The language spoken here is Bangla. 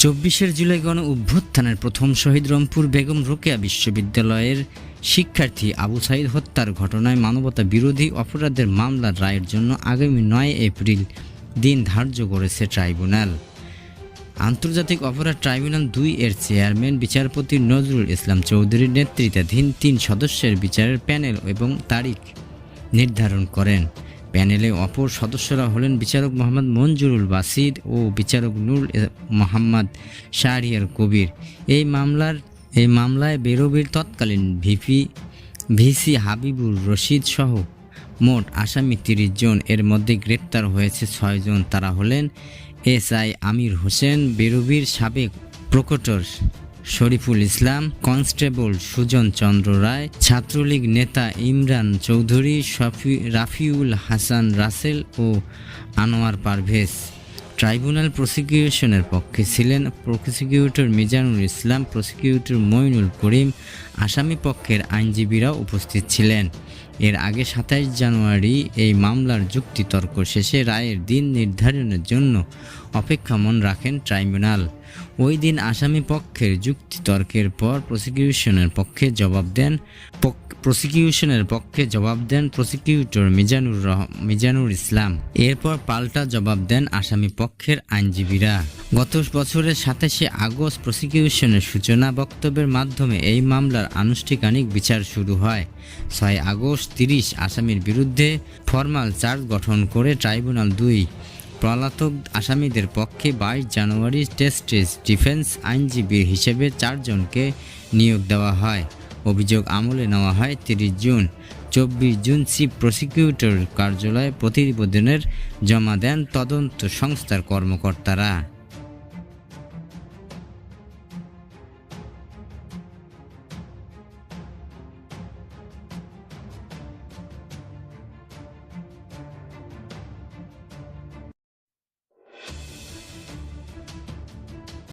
২৪ জুলাই গণ অভ্যুত্থানের প্রথম শহীদ রংপুর বেগম রোকেয়া বিশ্ববিদ্যালয়ের শিক্ষার্থী আবু সাঈদ হত্যার ঘটনায় মানবতা বিরোধী অপরাধের মামলার রায়ের জন্য আগামী ৯ এপ্রিল দিন ধার্য করেছে ট্রাইব্যুনাল। আন্তর্জাতিক অপরাধ ট্রাইব্যুনাল ২ এর চেয়ারম্যান বিচারপতি নজরুল ইসলাম চৌধুরীর নেতৃত্বাধীন ৩ সদস্যের বিচারের প্যানেল এবং তারিখ নির্ধারণ করেন। প্যানেলে অপর সদস্যরা হলেন বিচারক মোহাম্মদ মঞ্জুরুল বাসির ও বিচারক নূর মোহাম্মদ শাহরিয়ার কবির। এই মামলায় বেরোবির তৎকালীন ভিসি হাবিবুর রশিদ সহ মোট আসামি ৩০ জন। এর মধ্যে গ্রেপ্তার হয়েছে ৬ জন। তারা হলেন এসআই আমির হোসেন, বেরোবির সাবেক প্রকটর শরীফুল ইসলাম, কনস্টেবল সুজন চন্দ্র রায়, ছাত্রলীগ নেতা ইমরান চৌধুরী, রাফিউল হাসান রাসেল ও আনোয়ার পারভেজ। ট্রাইব্যুনাল প্রসিকিউশনের পক্ষে ছিলেন প্রসিকিউটর মিজানুল ইসলাম, প্রসিকিউটর মঈনুল করিম। আসামি পক্ষের আইনজীবীরাও উপস্থিত ছিলেন। এর আগে ২৭ জানুয়ারি এই মামলার যুক্তিতর্ক শেষে রায়ের দিন নির্ধারণের জন্য অপেক্ষমাণ রাখেন ট্রাইব্যুনাল। ওই দিন আসামি পক্ষের যুক্তিতর্কের পর প্রসিকিউশনের পক্ষে জবাব দেন প্রসিকিউটর মিজানুর ইসলাম। এরপর পাল্টা জবাব দেন আসামি পক্ষের আইনজীবীরা। গত বছরের ২৭শে আগস্ট প্রসিকিউশনের সূচনা বক্তব্যের মাধ্যমে এই মামলার আনুষ্ঠানিক বিচার শুরু হয়। ৬ আগস্ট ৩০ আসামির বিরুদ্ধে ফরমাল চার্জ গঠন করে ট্রাইব্যুনাল ২ পলাতক আসামিদের পক্ষে ২২ জানুয়ারি টেস্টেজ ডিফেন্স আইনজীবী হিসেবে ৪ জনকে নিয়োগ দেওয়া হয়। অভিযোগ আমলে নেওয়া হয় ৩০ জুন। ২৪ জুন চিফ প্রসিকিউটর কার্যালয়ে প্রতিবেদনের জমা দেন তদন্ত সংস্থার কর্মকর্তারা।